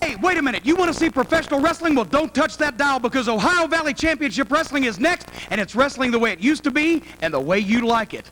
Hey, wait a minute. You want to see professional wrestling? Well, don't touch that dial because Ohio Valley Championship Wrestling is next, and it's wrestling the way it used to be and the way you like it.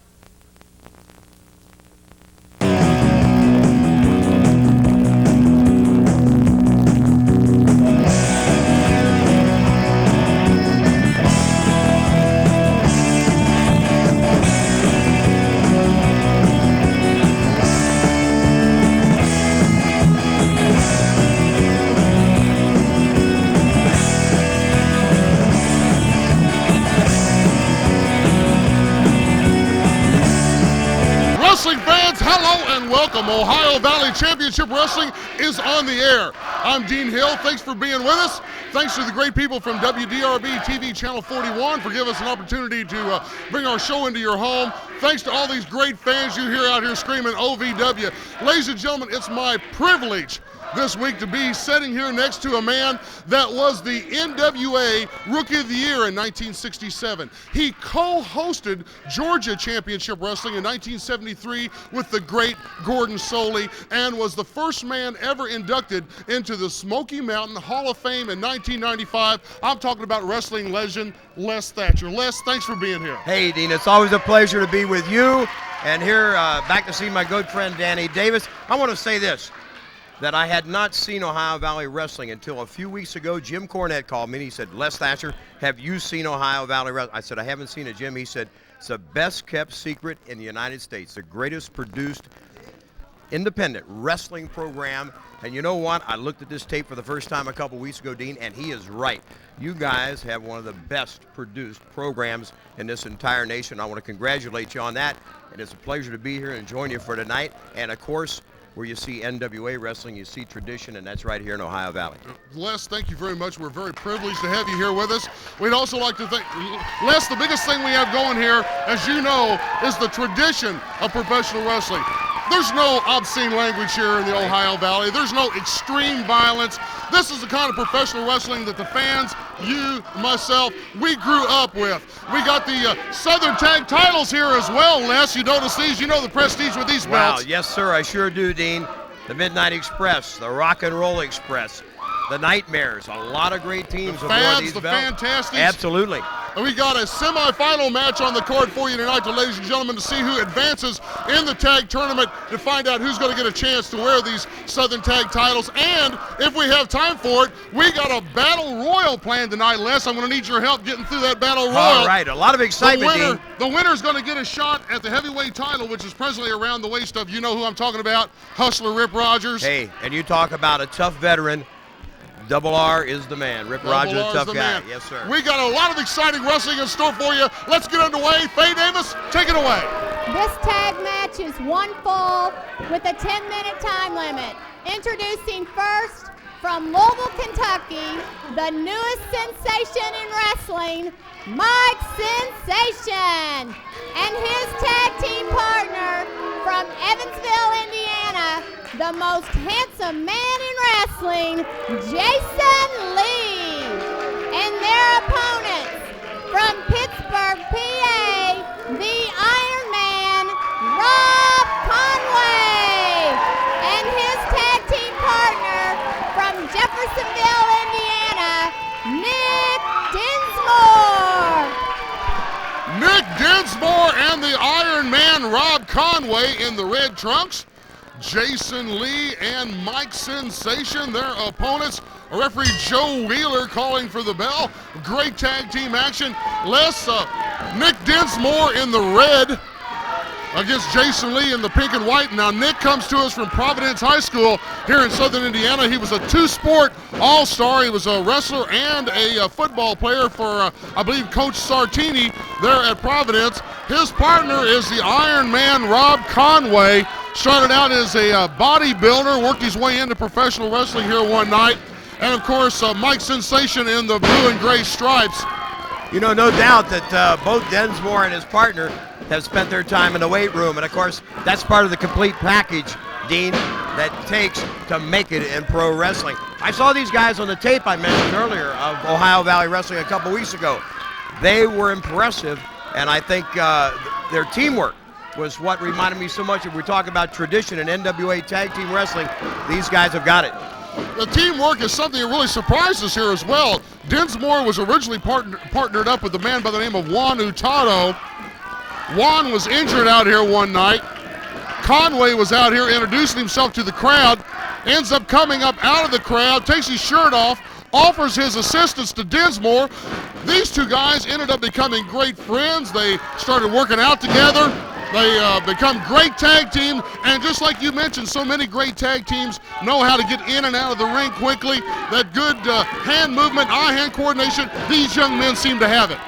Welcome. Ohio Valley Championship Wrestling is on the air. I'm Dean Hill. Thanks for being with us. Thanks to the great people from WDRB TV Channel 41 for giving us an opportunity to bring our show into your home. Thanks to all these great fans you hear out here screaming OVW. Ladies and gentlemen, it's my privilege this week to be sitting here next to a man that was the NWA Rookie of the Year in 1967. He co-hosted Georgia Championship Wrestling in 1973 with the great Gordon Soley and was the first man ever inducted into the Smoky Mountain Hall of Fame in 1995. I'm talking about wrestling legend Les Thatcher. Les, thanks for being here. Hey, Dean, it's always a pleasure to be with you and here back to see my good friend Danny Davis. I want to say this, that I had not seen Ohio Valley Wrestling until a few weeks ago. Jim Cornette called me and he said, Les Thatcher, have you seen Ohio Valley Wrestling? I said, I haven't seen it, Jim. He said, it's the best kept secret in the United States, the greatest produced independent wrestling program. And you know what? I looked at this tape for the first time a couple weeks ago, Dean, and he is right. You guys have one of the best produced programs in this entire nation. I want to congratulate you on that. And it's a pleasure to be here and join you for tonight. And of course, where you see NWA wrestling, you see tradition, and that's right here in Ohio Valley. Les, thank you very much. We're very privileged to have you here with us. We'd also like to thank Les. The biggest thing we have going here, as you know, is the tradition of professional wrestling. There's no obscene language here in the Ohio Valley. There's no extreme violence. This is the kind of professional wrestling that the fans, you, myself, we grew up with. We got the Southern Tag titles here as well, Les. You notice these? You know the prestige with these belts. Wow, yes, sir, I sure do, Dean. The Midnight Express, the Rock and Roll Express, the Nightmares, a lot of great teams aboard these belts. The Fantastic. Absolutely. And we got a semifinal match on the card for you tonight, ladies and gentlemen, to see who advances in the tag tournament, to find out who's going to get a chance to wear these Southern Tag titles. And if we have time for it, we got a battle royal planned tonight, Les. I'm going to need your help getting through that battle royal. All right, a lot of excitement, Dean. The winner's going to get a shot at the heavyweight title, which is presently around the waist of, you know who I'm talking about, Hustler Rip Rogers. Hey, and you talk about a tough veteran. Double R is the man. Rip Rogers, a tough guy. Yes, sir. We got a lot of exciting wrestling in store for you. Let's get underway. Faye Davis, take it away. This tag match is one fall with a 10-minute time limit. Introducing first from Louisville, Kentucky, the newest sensation in wrestling, Mike Sensation, and his tag team partner from Evansville, Indiana, the most handsome man in wrestling, Jason Lee. And their opponents from Pittsburgh, PA, the Ironman, Rob Conway. And his tag team partner from Jeffersonville, Indiana, Nick Dinsmore. Nick Dinsmore and the Ironman, Rob Conway in the red trunks. Jason Lee and Mike Sensation, their opponents. Referee Joe Wheeler calling for the bell. Great tag team action. Les, Nick Dinsmore in the red against Jason Lee in the pink and white. Now Nick comes to us from Providence High School here in Southern Indiana. He was a two-sport all-star. He was a wrestler and a football player for, I believe, Coach Sartini there at Providence. His partner is the Iron Man, Rob Conway. Started out as a bodybuilder, worked his way into professional wrestling here one night. And of course, Mike Sensation in the blue and gray stripes. You know, no doubt that both Dinsmore and his partner have spent their time in the weight room. And of course, that's part of the complete package, Dean, that takes to make it in pro wrestling. I saw these guys on the tape I mentioned earlier of Ohio Valley Wrestling a couple weeks ago. They were impressive, and I think their teamwork was what reminded me so much. If we talk about tradition in NWA tag team wrestling, these guys have got it. the teamwork is something that really surprised us here as well. Dinsmore was originally partnered up with a man by the name of Juan Hurtado. Juan was injured out here one night. Conway was out here introducing himself to the crowd, ends up coming up out of the crowd, takes his shirt off, offers his assistance to Dinsmore. These two guys ended up becoming great friends. They started working out together. They become great tag team, and just like you mentioned, so many great tag teams know how to get in and out of the ring quickly. That good hand movement, eye-hand coordination, these young men seem to have it.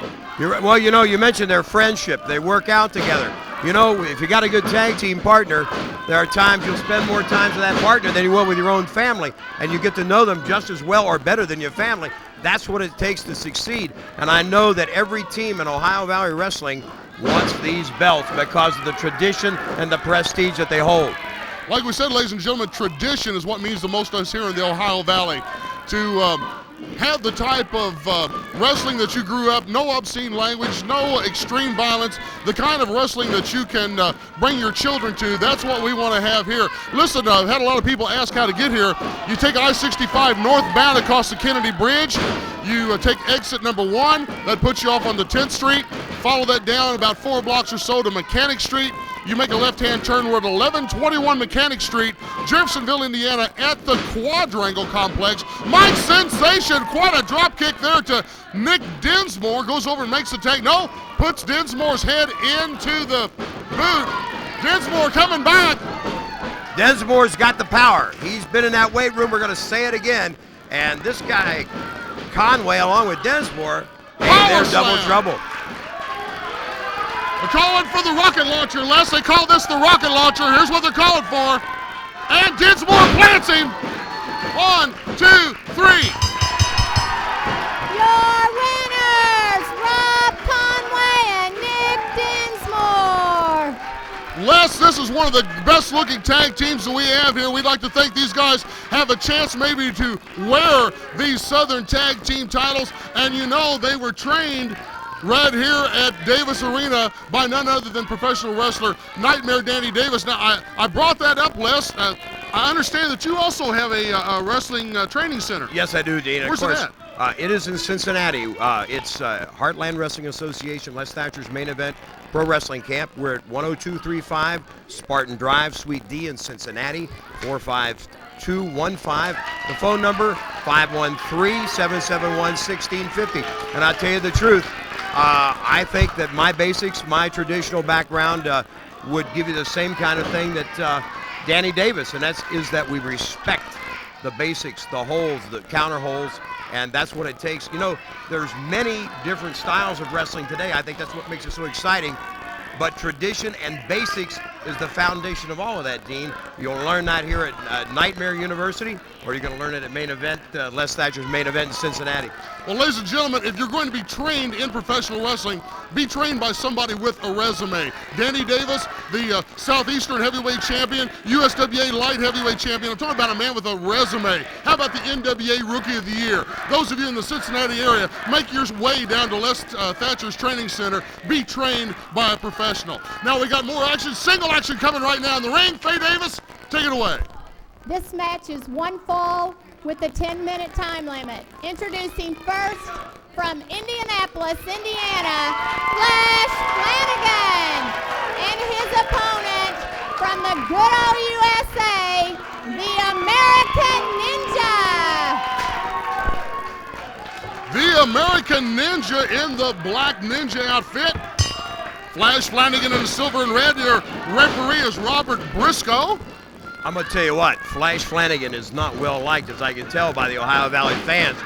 Well, you know, you mentioned their friendship. They work out together. You know, if you got a good tag team partner, there are times you'll spend more time with that partner than you will with your own family, and you get to know them just as well or better than your family. That's what it takes to succeed, and I know that every team in Ohio Valley Wrestling wants these belts because of the tradition and the prestige that they hold. Like we said, ladies and gentlemen, tradition is what means the most to us here in the Ohio Valley. To have the type of wrestling that you grew up, no obscene language, no extreme violence, the kind of wrestling that you can bring your children to, that's what we want to have here. Listen, I've had a lot of people ask how to get here. You take I-65 northbound across the Kennedy Bridge. You take exit number 1, that puts you off on the 10th Street. Follow that down about 4 blocks or so to Mechanic Street. You make a left-hand turn. We're at 1121 Mechanic Street, Jeffersonville, Indiana, at the Quadrangle Complex. Mike Sensation, quite a drop kick there to Nick Dinsmore. Goes over and makes the tag. No, puts Dinsmore's head into the boot. Dinsmore coming back. Dinsmore's got the power. He's been in that weight room. We're going to say it again. And this guy, Conway, along with Dinsmore, they're double trouble. They're calling for the rocket launcher, Les. They call this the rocket launcher. Here's what they're calling for. And Dinsmore plants him. 1, 2, 3. Your winners, Rob Conway and Nick Dinsmore. Les, this is one of the best looking tag teams that we have here. We'd like to think these guys have a chance maybe to wear these Southern Tag Team titles. And you know they were trained right here at Davis Arena by none other than professional wrestler Nightmare Danny Davis. Now, I brought that up, Les. I understand that you also have a wrestling training center. Yes, I do, Dean. Where's of course, it at? It is in Cincinnati. It's Heartland Wrestling Association, Les Thatcher's main event pro wrestling camp. We're at 10235 Spartan Drive, Suite D in Cincinnati, 45215. The phone number, 513-771-1650. And I'll tell you the truth, I think that my basics, my traditional background would give you the same kind of thing that Danny Davis, and that is that we respect the basics, the holds, the counter holds, and that's what it takes. You know, there's many different styles of wrestling today. I think that's what makes it so exciting. But tradition and basics is the foundation of all of that, Dean. You'll learn that here at Nightmare University, or you're going to learn it at main event, Les Thatcher's main event in Cincinnati. Well, ladies and gentlemen, if you're going to be trained in professional wrestling, be trained by somebody with a resume. Danny Davis, the Southeastern Heavyweight Champion, USWA Light Heavyweight Champion. I'm talking about a man with a resume. How about the NWA Rookie of the Year? Those of you in the Cincinnati area, make your way down to Les Thatcher's Training Center. Be trained by a professional. Now we got more action, single action coming right now in the ring. Faye Davis, take it away. This match is 1 fall with a 10-minute time limit. Introducing first from Indianapolis, Indiana, Flash Flanagan, and his opponent from the good old USA, the American Ninja. The American Ninja in the black ninja outfit. Flash Flanagan in the silver and red. Your referee is Robert Briscoe. I'm going to tell you what, Flash Flanagan is not well liked, as I can tell by the Ohio Valley fans.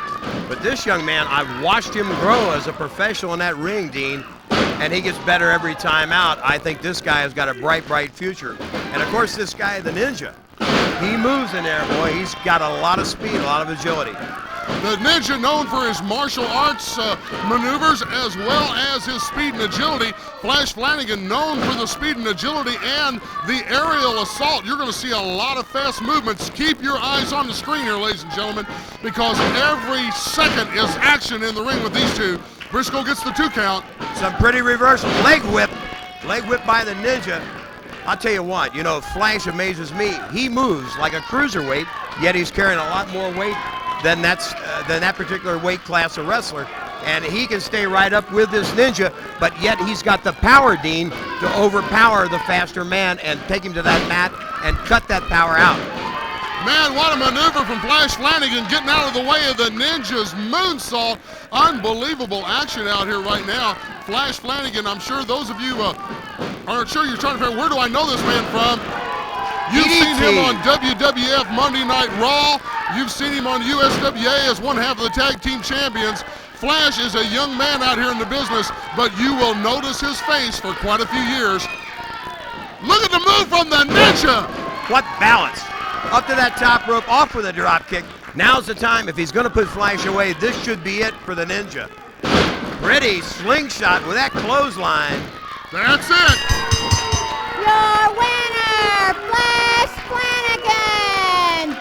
But this young man, I've watched him grow as a professional in that ring, Dean, and he gets better every time out. I think this guy has got a bright, bright future. And of course, this guy, the Ninja, he moves in there, boy. He's got a lot of speed, a lot of agility. The Ninja, known for his martial arts maneuvers as well as his speed and agility. Flash Flanagan, known for the speed and agility and the aerial assault. You're going to see a lot of fast movements. Keep your eyes on the screen here, ladies and gentlemen, because every second is action in the ring with these two. Briscoe gets the 2 count. Some pretty reversal. Leg whip by the Ninja. I'll tell you what, you know, Flash amazes me. He moves like a cruiserweight, yet he's carrying a lot more weight than that particular weight class of wrestler. And he can stay right up with this ninja, but yet he's got the power, Dean, to overpower the faster man and take him to that mat and cut that power out. Man, what a maneuver from Flash Flanagan, getting out of the way of the ninja's moonsault. Unbelievable action out here right now. Flash Flanagan, I'm sure those of you aren't sure, you're trying to figure out, where do I know this man from? You've seen him on WWF Monday Night Raw. You've seen him on USWA as one half of the tag team champions. Flash is a young man out here in the business, but you will notice his face for quite a few years. Look at the move from the ninja. What balance. Up to that top rope, off with a drop kick. Now's the time. If he's going to put Flash away, this should be it for the ninja. Pretty slingshot with that clothesline. That's it. Your winner, Flash Flanagan.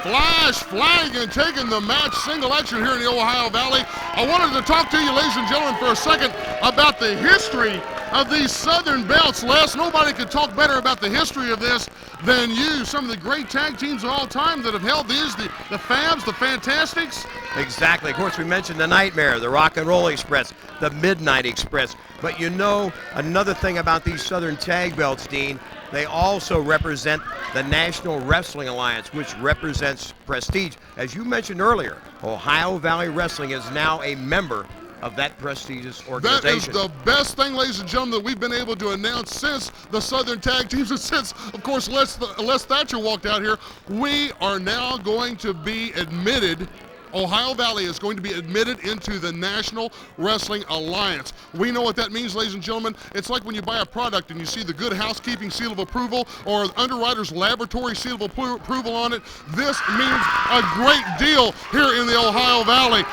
Flash Flanagan taking the match single action here in the Ohio Valley. I wanted to talk to you, ladies and gentlemen, for a second about the history of these Southern belts. Les, nobody could talk better about the history of this than you. Some of the great tag teams of all time that have held these, the Fabs, the Fantastics. Exactly. Of course, we mentioned the Nightmare, the Rock and Roll Express, the Midnight Express. But you know, another thing about these Southern tag belts, Dean, they also represent the National Wrestling Alliance, which represents prestige. As you mentioned earlier, Ohio Valley Wrestling is now a member of that prestigious organization. That is the best thing, ladies and gentlemen, that we've been able to announce since the Southern Tag Teams, and since, of course, Les Thatcher walked out here. We are now going to be admitted, Ohio Valley is going to be admitted into the National Wrestling Alliance. We know what that means, ladies and gentlemen. It's like when you buy a product and you see the Good Housekeeping seal of approval or the Underwriters Laboratory seal of approval on it. This means a great deal here in the Ohio Valley.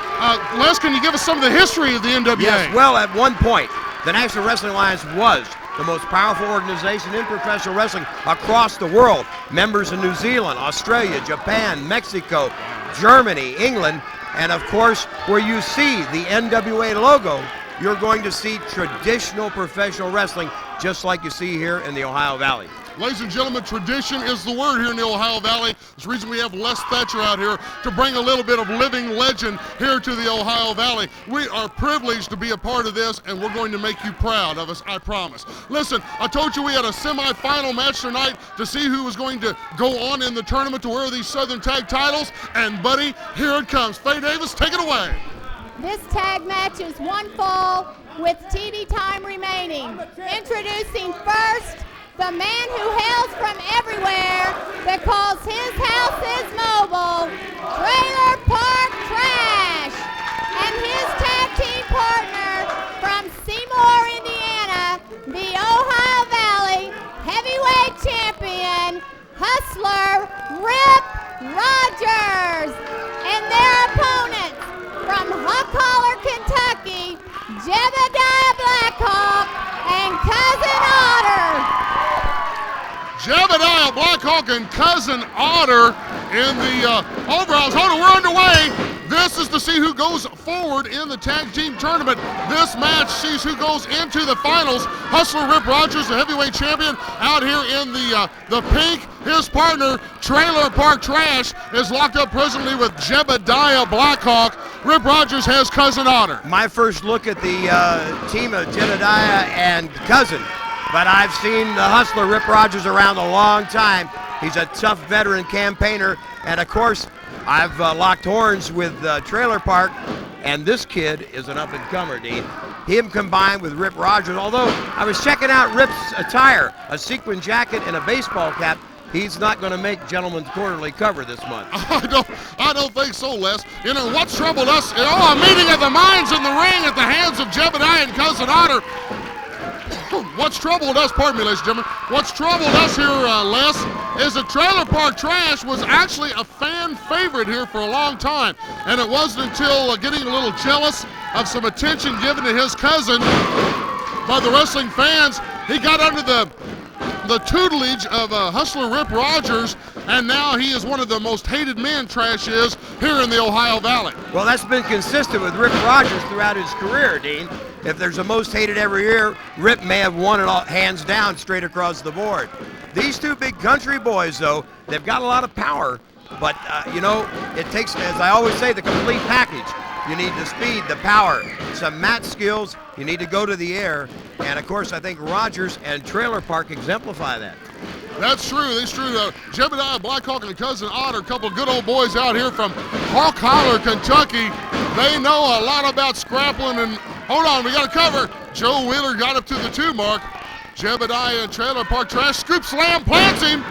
Les, can you give us some of the history of the NWA? Yes, well, at one point, the National Wrestling Alliance was the most powerful organization in professional wrestling across the world. Members in New Zealand, Australia, Japan, Mexico, Germany, England, and of course, where you see the NWA logo, you're going to see traditional professional wrestling just like you see here in the Ohio Valley. Ladies and gentlemen, tradition is the word here in the Ohio Valley. It's the reason we have Les Thatcher out here to bring a little bit of living legend here to the Ohio Valley. We are privileged to be a part of this, and we're going to make you proud of us, I promise. Listen, I told you we had a semifinal match tonight to see who was going to go on in the tournament to wear these Southern Tag titles, and buddy, here it comes. Faye Davis, take it away. This tag match is one fall with TV time remaining. Introducing first, the man who hails from everywhere because his house is mobile, Trailer Park Trash, and his tag team partner from Seymour, Indiana, the Ohio Valley heavyweight champion, Hustler Rip Rogers, and their opponents from Huck Holler, Kentucky, Jebediah Blackhawk and Kousin Otter. Jebediah Blackhawk and Kousin Otter in the overalls. Hold on, we're underway. This is to see who goes forward in the tag team tournament. This match sees who goes into the finals. Hustler Rip Rogers, the heavyweight champion, out here in the pink. His partner, Trailer Park Trash, is locked up presently with Jebediah Blackhawk. Rip Rogers has Kousin Otter. My first look at the team of Jebediah and Kousin, but I've seen the Hustler Rip Rogers around a long time. He's a tough veteran campaigner, and of course, I've locked horns with Trailer Park, and this kid is an up-and-comer, Dean. Him combined with Rip Rogers, although I was checking out Rip's attire, a sequin jacket and a baseball cap. He's not going to make Gentleman's Quarterly cover this month. I don't think so, Les. You know, what's troubled us, a meeting of the minds in the ring at the hands of Jebediah and Kousin Otter. What's troubled us, pardon me, ladies and gentlemen, what's troubled us here, Les, is that Trailer Park Trash was actually a fan favorite here for a long time. And it wasn't until getting a little jealous of some attention given to his cousin by the wrestling fans, he got under the tutelage of Hustler Rip Rogers, and now he is one of the most hated men, Trash is, here in the Ohio Valley. Well, that's been consistent with Rip Rogers throughout his career, Dean. If there's a most hated every year, Rip may have won it all hands down straight across the board. These two big country boys, though, they've got a lot of power, But, you know, it takes, as I always say, the complete package. You need the speed, the power, some mat skills. You need to go to the air. And, of course, I think Rogers and Trailer Park exemplify that. That's true. That's true. Jebediah, Blackhawk, and Kousin Otter, a couple of good old boys out here from Hawk Holler, Kentucky. They know a lot about scrappling. And hold on, we got to cover. Joe Wheeler got up to the 2 mark. Jebediah and Trailer Park Trash scoop slam, plants him.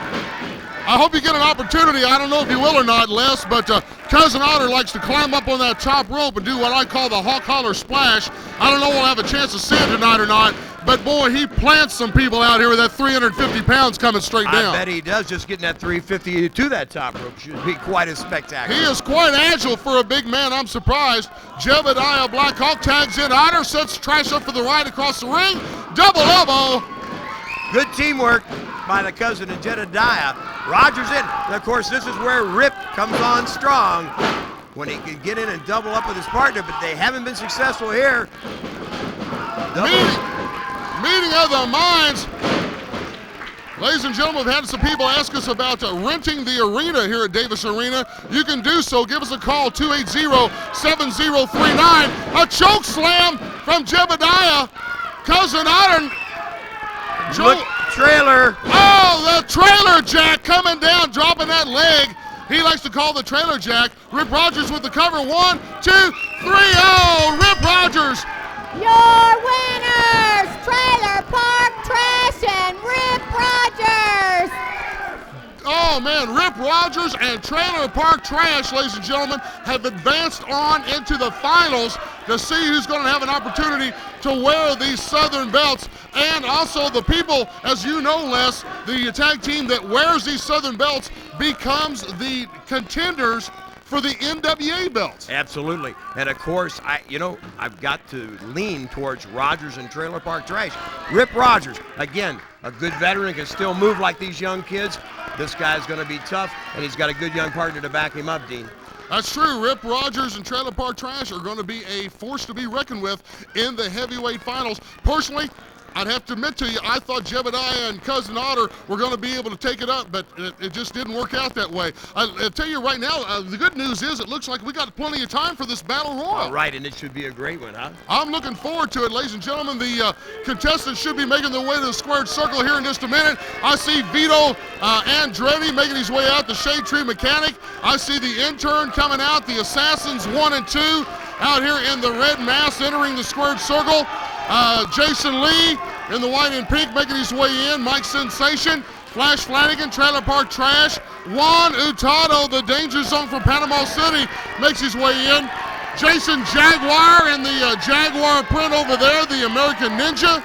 I hope you get an opportunity. I don't know if you will or not, Les, but Kousin Otter likes to climb up on that top rope and do what I call the Hawk Holler splash. I don't know if we'll have a chance to see it tonight or not, but boy, he plants some people out here with that 350 pounds coming straight down. I bet he does. Just getting that 350 to that top rope should be quite as spectacular. He is quite agile for a big man. I'm surprised. Jebediah Blackhawk tags in. Otter sets Trash up for the right across the ring. Double elbow. Good teamwork by the Kousin and Jebediah. Rogers in. And of course, this is where Rip comes on strong when he can get in and double up with his partner, but they haven't been successful here. Meeting of the minds. Ladies and gentlemen, we've had some people ask us about renting the arena here at Davis Arena. You can do so. Give us a call, 280-7039. A choke slam from Jebediah. Kousin Otter. Look, trailer. Oh, the trailer jack coming down, dropping that leg. He likes to call the trailer jack. Rip Rogers with the cover. 1, 2, 3, oh, Rip Rogers. Your winners, Trailer Park Trash and Rip Rogers. Oh, man, Rip Rogers and Trailer Park Trash, ladies and gentlemen, have advanced on into the finals to see who's going to have an opportunity to wear these Southern belts. And also the people, as you know, Les, the tag team that wears these Southern belts becomes the contenders for the NWA belts. Absolutely. And of course, I've got to lean towards Rogers and Trailer Park Trash. Rip Rogers, again, a good veteran, can still move like these young kids. This guy's going to be tough, and he's got a good young partner to back him up, Dean. That's true. Rip Rogers and Trailer Park Trash are going to be a force to be reckoned with in the heavyweight finals. Personally, I'd have to admit to you, I thought Jebediah and Kousin Otter were going to be able to take it up, but it just didn't work out that way. I'll tell you right now, the good news is it looks like we got plenty of time for this Battle Royal. All right, and it should be a great one, huh? I'm looking forward to it, ladies and gentlemen. The contestants should be making their way to the squared circle here in just a minute. I see Vito Andretti making his way out, the Shade Tree Mechanic. I see the Intern coming out, the Assassins 1 and 2 out here in the red mass entering the squared circle. Jason Lee in the white and pink making his way in. Mike Sensation, Flash Flanagan, Trailer Park Trash. Juan Hurtado, the danger zone from Panama City, makes his way in. Jason Jaguar in the Jaguar print over there, the American Ninja.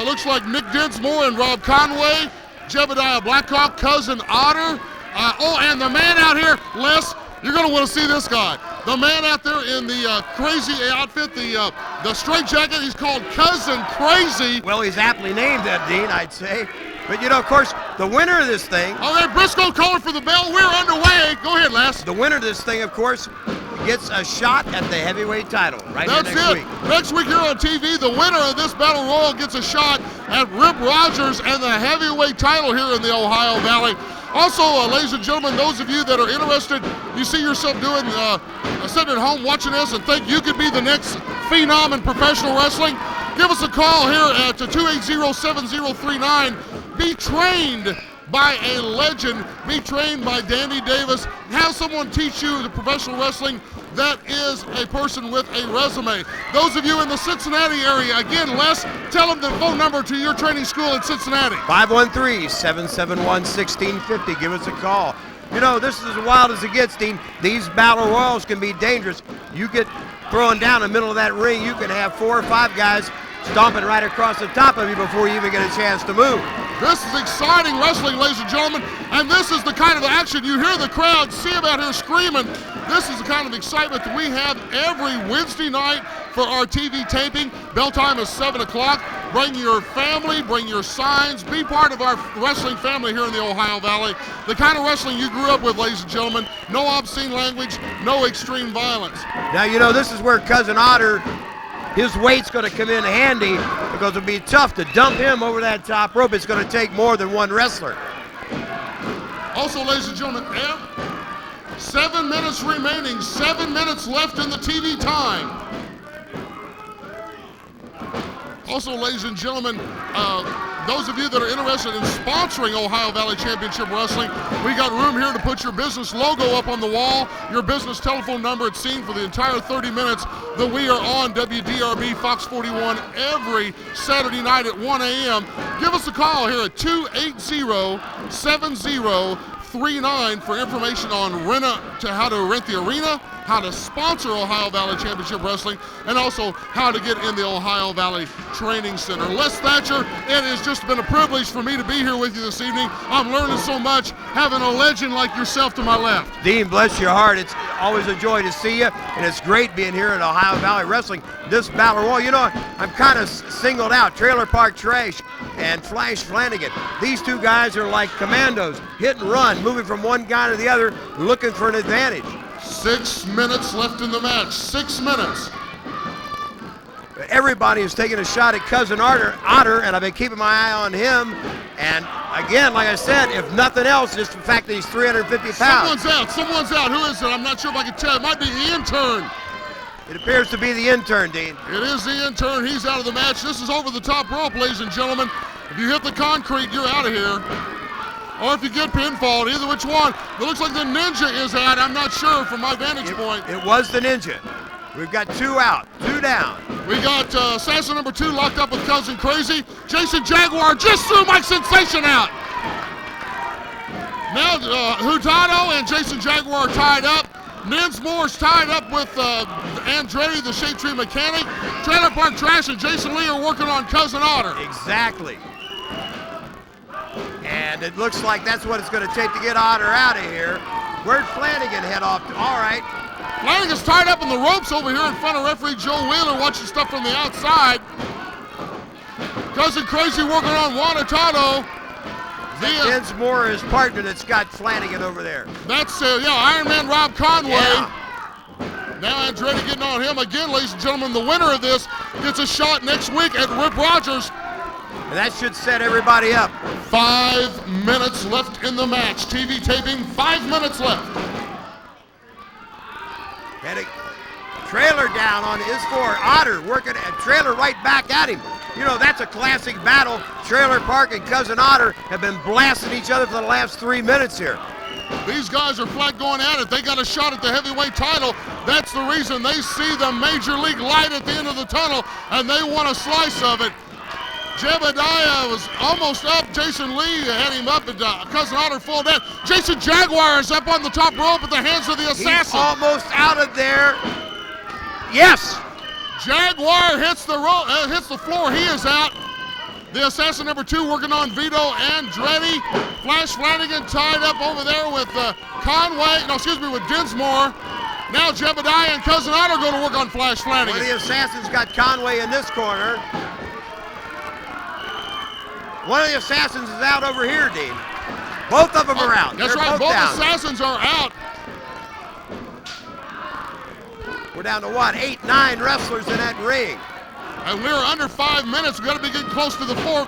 Looks like Nick Dinsmore and Rob Conway. Jebediah Blackhawk, Kousin Otter. And the man out here, Les, you're going to want to see this guy. The man out there in the Krazy outfit, the straight jacket, he's called Cousin Krazy. Well, he's aptly named that, Dean, I'd say. But, of course, the winner of this thing. All right, Briscoe calling for the bell. We're underway. Go ahead, Les. The winner of this thing, of course, gets a shot at the heavyweight title That's next week. Next week here on TV, the winner of this Battle Royal gets a shot at Rip Rogers and the heavyweight title here in the Ohio Valley. Also, ladies and gentlemen, those of you that are interested, you see yourself doing, sitting at home watching this and think you could be the next phenom in professional wrestling, give us a call here at 280-7039. Be trained by a legend, be trained by Danny Davis. Have someone teach you the professional wrestling that is a person with a resume. Those of you in the Cincinnati area, again, Les, tell them the phone number to your training school in Cincinnati. 513-771-1650. Give us a call. This is as wild as it gets, Dean. These battle royals can be dangerous. You get thrown down in the middle of that ring, you can have 4 or 5 guys stomping right across the top of you before you even get a chance to move. This is exciting wrestling, ladies and gentlemen, and this is the kind of action you hear the crowd, see them out here screaming. This is the kind of excitement that we have every Wednesday night for our TV taping. Bell time is 7 o'clock. Bring your family, bring your signs, be part of our wrestling family here in the Ohio Valley. The kind of wrestling you grew up with, ladies and gentlemen. No obscene language, no extreme violence. Now, this is where Kousin Otter, his weight's going to come in handy because it'll be tough to dump him over that top rope. It's going to take more than one wrestler. Also, ladies and gentlemen, 7 minutes remaining, 7 minutes left in the TV time. Also, ladies and gentlemen, those of you that are interested in sponsoring Ohio Valley Championship Wrestling, we got room here to put your business logo up on the wall, your business telephone number. It's seen for the entire 30 minutes that we are on WDRB Fox 41 every Saturday night at 1 a.m. Give us a call here at 280-7039 for information on how to rent the arena, how to sponsor Ohio Valley Championship Wrestling, and also how to get in the Ohio Valley Training Center. Les Thatcher, it has just been a privilege for me to be here with you this evening. I'm learning so much, having a legend like yourself to my left. Dean, bless your heart. It's always a joy to see you, and it's great being here at Ohio Valley Wrestling. This battle royal, you know, I'm kind of singled out. Trailer Park Trash and Flash Flanagan. These two guys are like commandos, hit and run, moving from one guy to the other, looking for an advantage. 6 minutes left in the match. 6 minutes. Everybody is taking a shot at Kousin Otter, and I've been keeping my eye on him. And again, like I said, if nothing else, just the fact that he's 350 pounds. Someone's out. Who is it? I'm not sure if I can tell. It might be the Intern. It appears to be the Intern, Dean. It is the Intern. He's out of the match. This is over the top rope, ladies and gentlemen. If you hit the concrete, you're out of here. Or if you get pinfalled, either which one. It looks like the Ninja is out. I'm not sure from my vantage point. It was the Ninja. We've got 2 out, 2 down. We got assassin number 2 locked up with Cousin Krazy. Jason Jaguar just threw Mike Sensation out. Now Hurtado and Jason Jaguar are tied up. Dinsmore's tied up with Andretti, the Shade Tree mechanic. Trailer Park Trash and Jason Lee are working on Kousin Otter. Exactly. And it looks like that's what it's going to take to get Otter out of here. Where'd Flanagan head off to? All right. Flanagan's tied up in the ropes over here in front of referee Joe Wheeler, watching stuff from the outside. Cousin Krazy working on Juan Hurtado. Dinsmore, his partner, that's got Flanagan over there. That's, Ironman Rob Conway. Yeah. Now Andretti getting on him again, ladies and gentlemen. The winner of this gets a shot next week at Rip Rogers. And that should set everybody up. 5 minutes left in the match. TV taping, 5 minutes left. And a trailer down on his floor. Otter working a trailer right back at him. You know, that's a classic battle. Trailer Park and Kousin Otter have been blasting each other for the last 3 minutes here. These guys are flat going at it. They got a shot at the heavyweight title. That's the reason they see the major league light at the end of the tunnel, and they want a slice of it. Jebediah was almost up. Jason Lee had him up, and Kousin Otter full dead. Jason Jaguar is up on the top rope at the hands of the assassin. He's almost out of there. Yes. Jaguar hits the floor. He is out. The assassin number 2 working on Vito Andretti. Flash Flanagan tied up over there with with Dinsmore. Now Jebediah and Kousin Otter going to work on Flash Flanagan. One of the assassins got Conway in this corner. One of the assassins is out over here, Dean. Both of them are out. That's They're right, both down. assassins are out. We're down to what, 8, 9 wrestlers in that ring. And we're under 5 minutes. We've got to be getting close to the 4.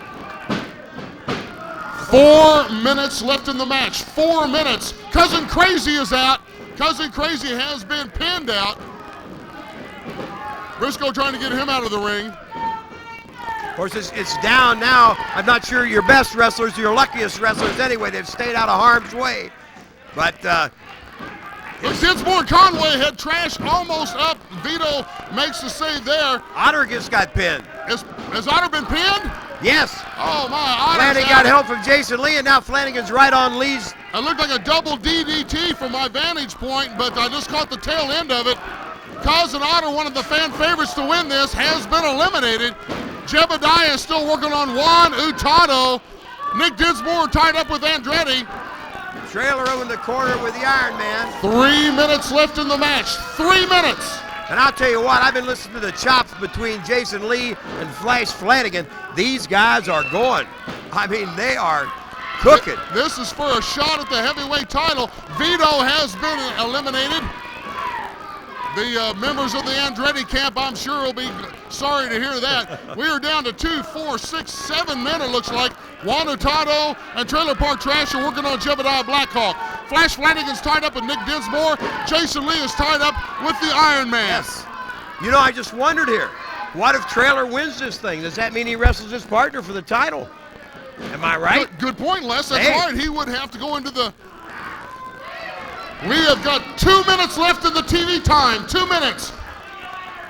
4 minutes left in the match. 4 minutes. Cousin Krazy is out. Cousin Krazy has been pinned out. Briscoe trying to get him out of the ring. Of course, it's down now. I'm not sure your best wrestlers are your luckiest wrestlers anyway. They've stayed out of harm's way. But Dinsmore and Conway had trash almost up. Vito makes the save there. Otter just got pinned. Has Otter been pinned? Yes. Oh my, Otter's Flanagan got help from Jason Lee, and now Flanagan's right on Lee's. It looked like a double DDT from my vantage point, but I just caught the tail end of it. Kousin Otter, one of the fan favorites to win this, has been eliminated. Jebediah is still working on Juan Hurtado. Nick Dinsmore tied up with Andretti. Trailer over in the corner with the Ironman. 3 minutes left in the match. 3 minutes. And I'll tell you what, I've been listening to the chops between Jason Lee and Flash Flanagan. These guys are going. I mean, they are cooking. This is for a shot at the heavyweight title. Vito has been eliminated. The members of the Andretti camp, I'm sure, will be sorry to hear that. We are down to 2, 4, 6, 7 men, it looks like. Juan Hurtado and Trailer Park Trash are working on Jebediah Blackhawk. Flash Flanagan's tied up with Nick Dinsmore. Jason Lee is tied up with the Ironman. Yes. You know, I just wondered here, what if Trailer wins this thing? Does that mean he wrestles his partner for the title? Am I right? Good point, Les. That's Hey. right. He would have to go into the... We have got 2 minutes left in the TV time. 2 minutes.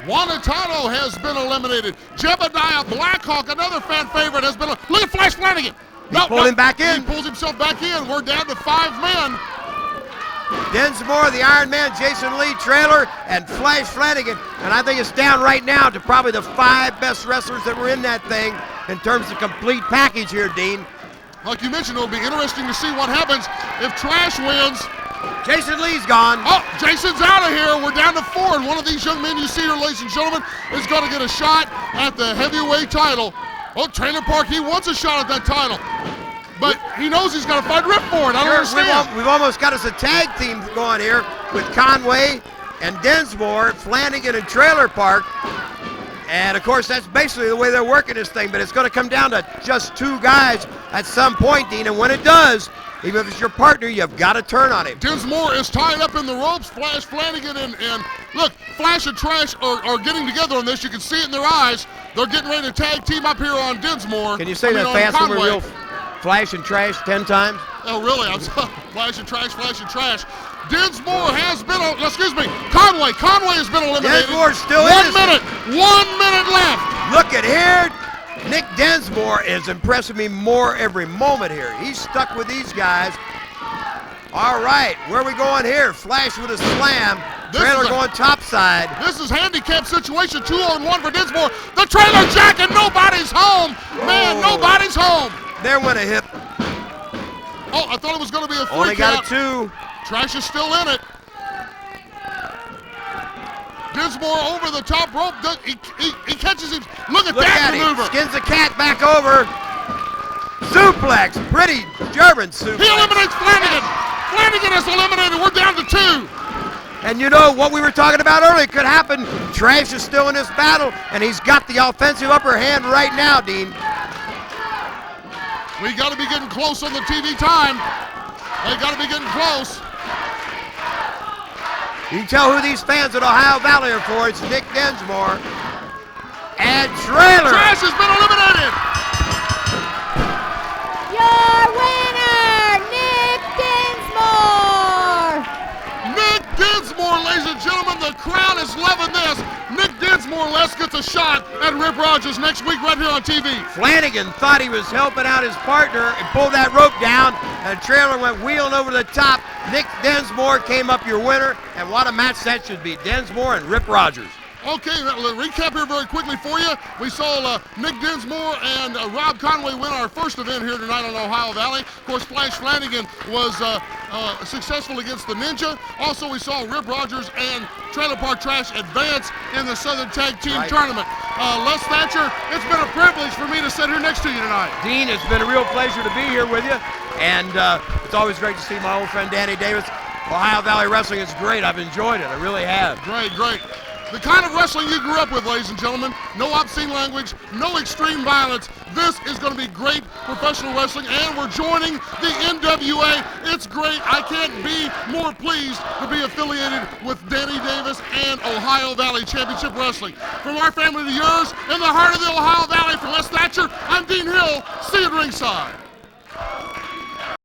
Juan Hurtado has been eliminated. Jebediah, Blackhawk, another fan favorite, has been... Look at Flash Flanagan. He pulled him back in. He pulls himself back in. We're down to 5 men. Dinsmore, the Iron Man, Jason Lee, Trailer, and Flash Flanagan. And I think it's down right now to probably the 5 best wrestlers that were in that thing in terms of complete package here, Dean. Like you mentioned, it'll be interesting to see what happens if Trash wins. Jason Lee's gone. Oh, Jason's out of here. We're down to 4. And one of these young men you see here, ladies and gentlemen, is going to get a shot at the heavyweight title. Oh, Trailer Park, he wants a shot at that title. But he knows he's got to fight Rip for it. I don't understand. We've almost got us a tag team going here with Conway and Dinsmore, Flanagan and Trailer Park. And of course, that's basically the way they're working this thing, but it's going to come down to just 2 guys at some point, Dean. And when it does, even if it's your partner, you've got to turn on him. Dinsmore is tied up in the ropes. Flash Flanagan and look, Flash and Trash are getting together on this. You can see it in their eyes. They're getting ready to tag team up here on Dinsmore. Can you say that fast when we're real Flash and Trash 10 times? Oh, really? I'm Flash and Trash, Flash and Trash. Dinsmore has been, excuse me, Conway has been eliminated. Dinsmore's still in. 1 minute, 1 minute left. Look at here. Nick Dinsmore is impressing me more every moment here. He's stuck with these guys. All right, where are we going here? Flash with a slam. Trailer going topside. This is handicap situation, 2-on-1 for Dinsmore. The trailer jack and nobody's home. Man, nobody's home. There went a hip. Oh, I thought it was going to be a 3 Only count. got a 2. Trash is still in it. Dinsmore over the top rope. He catches him. Look at that maneuver. Skins the cat back over. Suplex. Pretty German suplex. He eliminates Flanagan. Flanagan is eliminated. We're down to 2. And you know what we were talking about earlier could happen. Trash is still in this battle, and he's got the offensive upper hand right now, Dean. We got to be getting close on the TV time. They got to be getting close. You can tell who these fans at Ohio Valley are for. It's Nick Dinsmore and Trailer. Trash has been eliminated. Your winner, Nick Dinsmore. Nick Dinsmore, ladies and gentlemen. The crowd is loving this. Nick Dinsmore, Les, gets a shot at Rip Rogers next week right here on TV. Flanagan thought he was helping out his partner and pulled that rope down, and Trailer went wheeling over the top. Nick Dinsmore came up your winner, and what a match that should be. Dinsmore and Rip Rogers. Okay, recap here very quickly for you. We saw Nick Dinsmore and Rob Conway win our first event here tonight on Ohio Valley. Of course, Flash Flanagan was successful against the Ninja. Also, we saw Rip Rogers and Trailer Park Trash advance in the Southern Tag Team Tournament. Les Thatcher, it's been a privilege for me to sit here next to you tonight. Dean, it's been a real pleasure to be here with you, and it's always great to see my old friend Danny Davis. Ohio Valley Wrestling is great. I've enjoyed it. I really have. Great, great. The kind of wrestling you grew up with, ladies and gentlemen. No obscene language, no extreme violence. This is going to be great professional wrestling, and we're joining the NWA. It's great. I can't be more pleased to be affiliated with Danny Davis and Ohio Valley Championship Wrestling. From our family to yours, in the heart of the Ohio Valley, for Les Thatcher, I'm Dean Hill. See you at ringside.